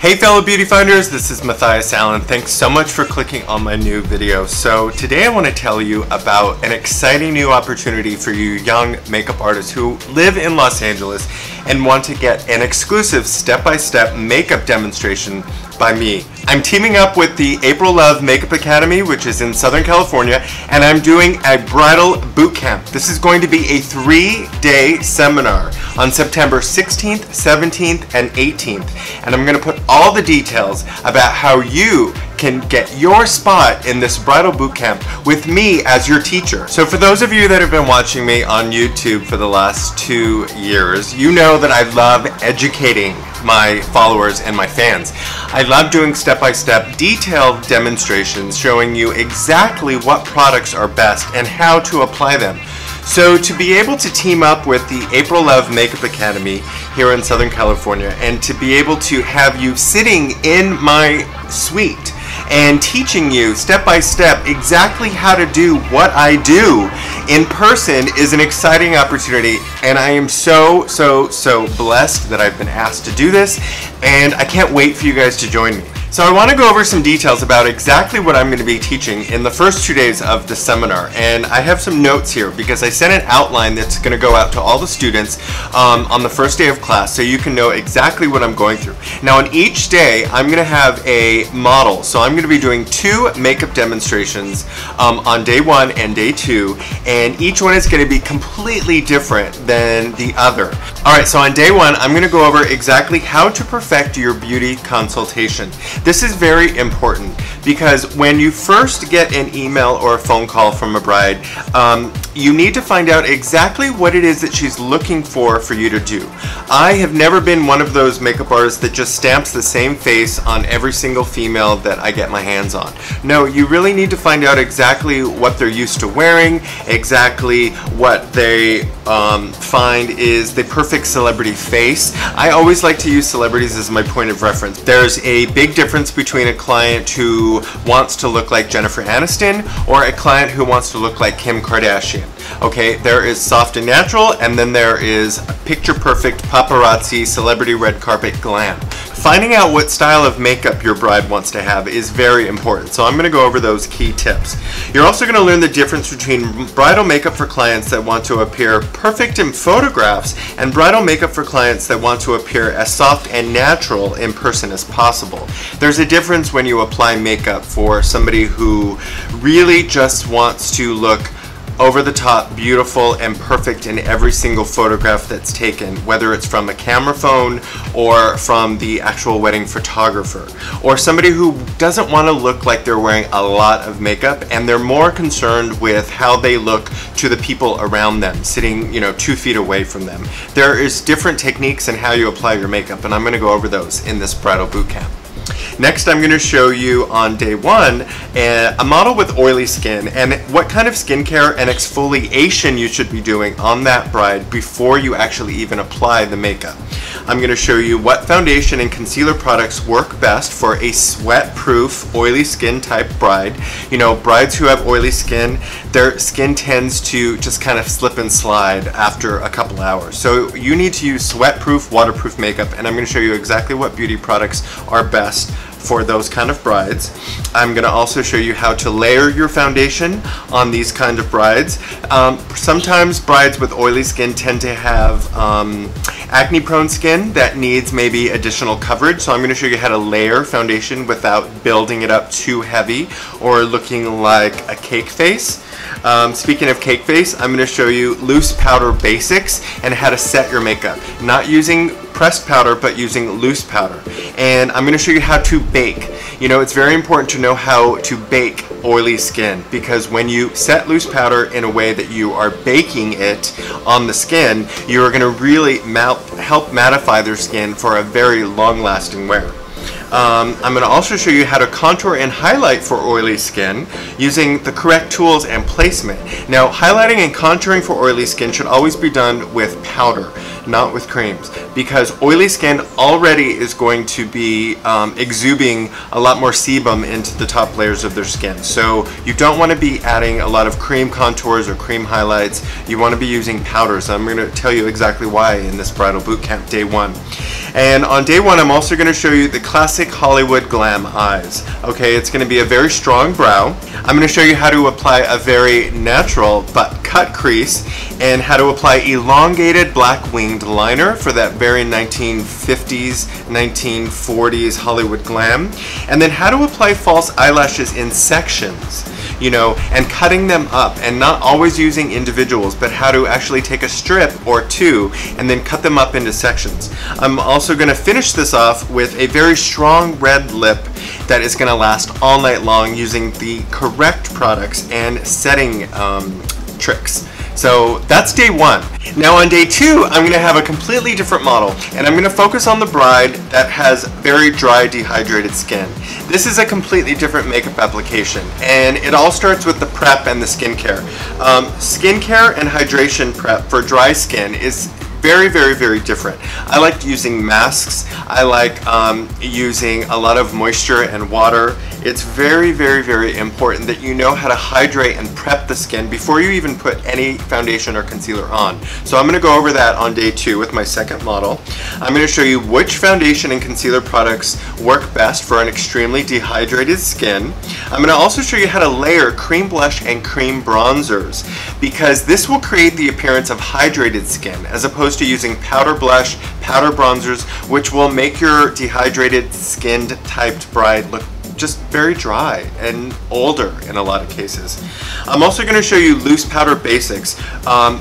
Hey fellow beauty finders, this is Matthias Allen. Thanks so much for clicking on my new video. So today I want to tell you about an exciting new opportunity for you young makeup artists who live in Los Angeles and want to get an exclusive step-by-step makeup demonstration by me. I'm teaming up with the April Love Makeup Academy, which is in Southern California, and I'm doing a bridal boot camp. This is going to be a 3-day seminar on September 16th, 17th, and 18th. And I'm going to put all the details about how you can get your spot in this bridal boot camp with me as your teacher. So for those of you that have been watching me on YouTube for the last 2 years, you know that I love educating my followers and my fans. I love doing step-by-step detailed demonstrations showing you exactly what products are best and how to apply them. So to be able to team up with the April Love Makeup Academy here in Southern California and to be able to have you sitting in my suite and teaching you step by step exactly how to do what I do in person is an exciting opportunity, and I am so blessed that I've been asked to do this, and I can't wait for you guys to join me. So I want to go over some details about exactly what I'm going to be teaching in the first 2 days of the seminar, and I have some notes here because I sent an outline that's going to go out to all the students on the first day of class so you can know exactly what I'm going through. Now on each day I'm going to have a model, so I'm going to be doing 2 makeup demonstrations on day 1 and day 2, and each one is going to be completely different than the other. Alright, so on day 1 I'm going to go over exactly how to perfect your beauty consultation. This is very important because when you first get an email or a phone call from a bride, you need to find out exactly what it is that she's looking for you to do. I have never been one of those makeup artists that just stamps the same face on every single female that I get my hands on. No, you really need to find out exactly what they're used to wearing, exactly what they find is the perfect celebrity face. I always like to use celebrities as my point of reference. There's a big difference between a client who wants to look like Jennifer Aniston or a client who wants to look like Kim Kardashian. Okay, there is soft and natural, and then there is a picture-perfect paparazzi celebrity red carpet glam. Finding out what style of makeup your bride wants to have is very important, so I'm going to go over those key tips. You're also going to learn the difference between bridal makeup for clients that want to appear perfect in photographs and bridal makeup for clients that want to appear as soft and natural in person as possible. There's a difference when you apply makeup for somebody who really just wants to look over the top, beautiful, and perfect in every single photograph that's taken, whether it's from a camera phone or from the actual wedding photographer, or somebody who doesn't want to look like they're wearing a lot of makeup and they're more concerned with how they look to the people around them, sitting 2 feet away from them. There is different techniques in how you apply your makeup, and I'm going to go over those in this bridal boot camp. Next, I'm going to show you on day 1 a model with oily skin and what kind of skincare and exfoliation you should be doing on that bride before you actually even apply the makeup. I'm going to show you what foundation and concealer products work best for a sweat-proof, oily skin type bride. You know, brides who have oily skin, their skin tends to just kind of slip and slide after a couple hours. So you need to use sweat-proof, waterproof makeup, and I'm going to show you exactly what beauty products are best for those kind of brides. I'm going to also show you how to layer your foundation on these kind of brides. Sometimes brides with oily skin tend to have acne prone skin that needs maybe additional coverage, so I'm going to show you how to layer foundation without building it up too heavy or looking like a cake face. Speaking of cake face, I'm going to show you loose powder basics and how to set your makeup. Not using pressed powder, but using loose powder. And I'm going to show you how to bake. You know, it's very important to know how to bake oily skin, because when you set loose powder in a way that you are baking it on the skin, you are going to really help mattify their skin for a very long-lasting wear. I'm going to also show you how to contour and highlight for oily skin using the correct tools and placement. Now, highlighting and contouring for oily skin should always be done with powder. not with creams, because oily skin already is going to be exuding a lot more sebum into the top layers of their skin. So you don't want to be adding a lot of cream contours or cream highlights. You want to be using powders. I'm going to tell you exactly why in this bridal bootcamp day 1. And on day 1, I'm also going to show you the classic Hollywood glam eyes. Okay, it's going to be a very strong brow. I'm going to show you how to apply a very natural but cut crease, and how to apply elongated black winged liner for that very 1950s, 1940s Hollywood glam, and then how to apply false eyelashes in sections, you know, and cutting them up, and not always using individuals, but how to actually take a strip or two and then cut them up into sections. I'm also going to finish this off with a very strong red lip that is going to last all night long using the correct products and setting tricks. So that's day 1. Now on day 2, I'm going to have a completely different model, and I'm going to focus on the bride that has very dry, dehydrated skin. This is a completely different makeup application, and it all starts with the prep and the skincare. Skincare and hydration prep for dry skin is very, very, very different. I like using masks. I like using a lot of moisture and water. It's very, very, very important that you know how to hydrate and prep the skin before you even put any foundation or concealer on. So I'm going to go over that on day 2 with my second model. I'm going to show you which foundation and concealer products work best for an extremely dehydrated skin. I'm going to also show you how to layer cream blush and cream bronzers, because this will create the appearance of hydrated skin as opposed to using powder blush, powder bronzers, which will make your dehydrated skinned typed bride look just very dry and older in a lot of cases. I'm also going to show you loose powder basics.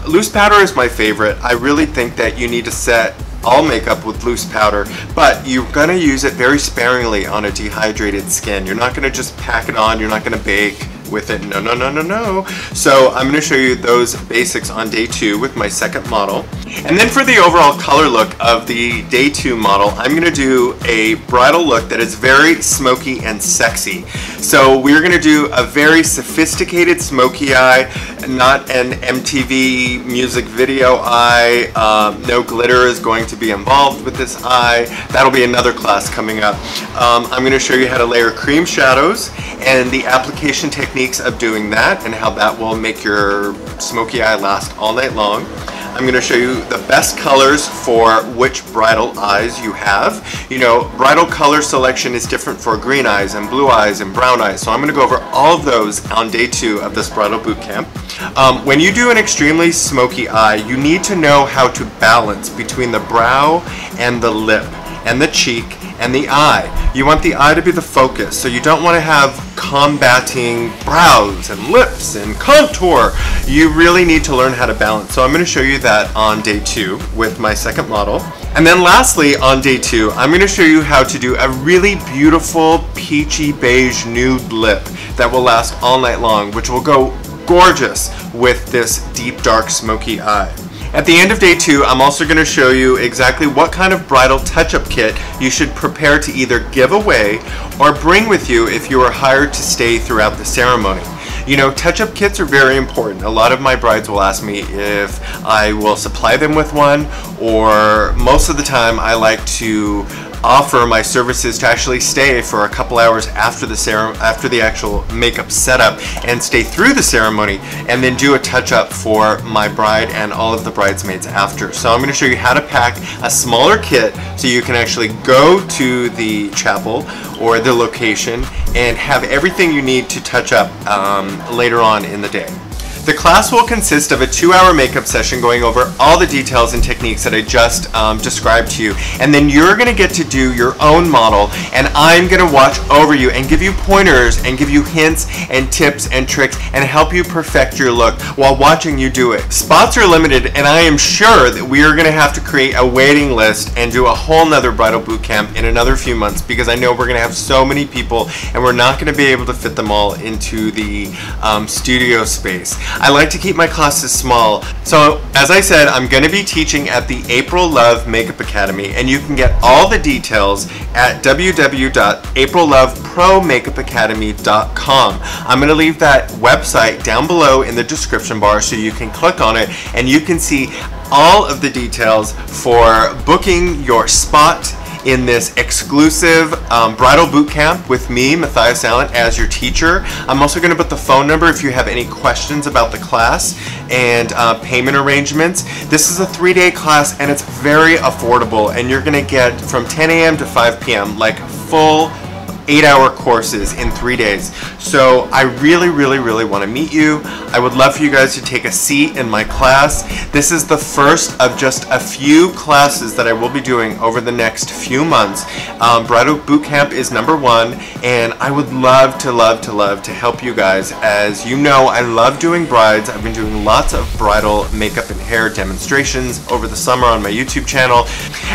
Loose powder is my favorite. I really think that you need to set all makeup with loose powder, but you're going to use it very sparingly on a dehydrated skin. You're not going to just pack it on. You're not going to bake with it. No, no, no, no, no. So I'm going to show you those basics on day 2 with my second model. And then for the overall color look of the day 2 model, I'm going to do a bridal look that is very smoky and sexy. So we're going to do a very sophisticated smoky eye, not an MTV music video eye. No glitter is going to be involved with this eye. That'll be another class coming up. I'm going to show you how to layer cream shadows and the application techniques of doing that, and how that will make your smoky eye last all night long. I'm going to show you the best colors for which bridal eyes you have. You know, bridal color selection is different for green eyes and blue eyes and brown eyes, so I'm going to go over all of those on day 2 of this bridal boot camp. When you do an extremely smoky eye, you need to know how to balance between the brow and the lip and the cheek and the eye. You want the eye to be the focus, so you don't want to have combating brows and lips and contour. You really need to learn how to balance. So I'm going to show you that on day 2 with my second model. And then lastly, on day 2, I'm going to show you how to do a really beautiful peachy beige nude lip that will last all night long, which will go gorgeous with this deep dark smoky eye. At the end of day 2, I'm also going to show you exactly what kind of bridal touch-up kit you should prepare to either give away or bring with you if you are hired to stay throughout the ceremony. You know, touch-up kits are very important. A lot of my brides will ask me if I will supply them with one, or most of the time I like to offer my services to actually stay for a couple hours after the actual makeup setup and stay through the ceremony, and then do a touch-up for my bride and all of the bridesmaids after. So I'm going to show you how to pack a smaller kit so you can actually go to the chapel or the location and have everything you need to touch up later on in the day. The class will consist of a 2-hour makeup session going over all the details and techniques that I just described to you. And then you're going to get to do your own model, and I'm going to watch over you and give you pointers and give you hints and tips and tricks and help you perfect your look while watching you do it. Spots are limited, and I am sure that we are going to have to create a waiting list and do a whole nother bridal boot camp in another few months, because I know we're going to have so many people and we're not going to be able to fit them all into the studio space. I like to keep my classes small. So as I said, I'm going to be teaching at the April Love Makeup Academy, and you can get all the details at www.aprillovepromakeupacademy.com. I'm going to leave that website down below in the description bar so you can click on it and you can see all of the details for booking your spot in this exclusive bridal boot camp with me, Matthias Allen, as your teacher. I'm also going to put the phone number if you have any questions about the class and payment arrangements. This is a 3-day class and it's very affordable, and you're going to get from 10 a.m. to 5 p.m. like full 8-hour courses in 3 days. So I really want to meet you. I would love for you guys to take a seat in my class. This is the first of just a few classes that I will be doing over the next few months. Bridal Bootcamp is #1, and I would love to help you guys. As you know, I love doing brides. I've been doing lots of bridal makeup and hair demonstrations over the summer on my YouTube channel.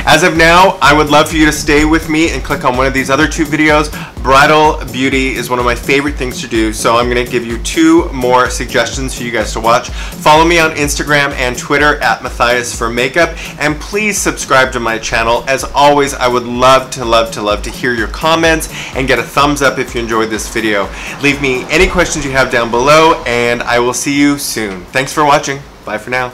As of now, I would love for you to stay with me and click on one of these other 2 videos. Bridal beauty is one of my favorite things to do, so I'm going to give you 2 more suggestions for you guys to watch. Follow me on Instagram and Twitter at Matthias for Makeup, and please subscribe to my channel. As always, I would love to hear your comments and get a thumbs up if you enjoyed this video. Leave me any questions you have down below, and I will see you soon. Thanks for watching. Bye for now.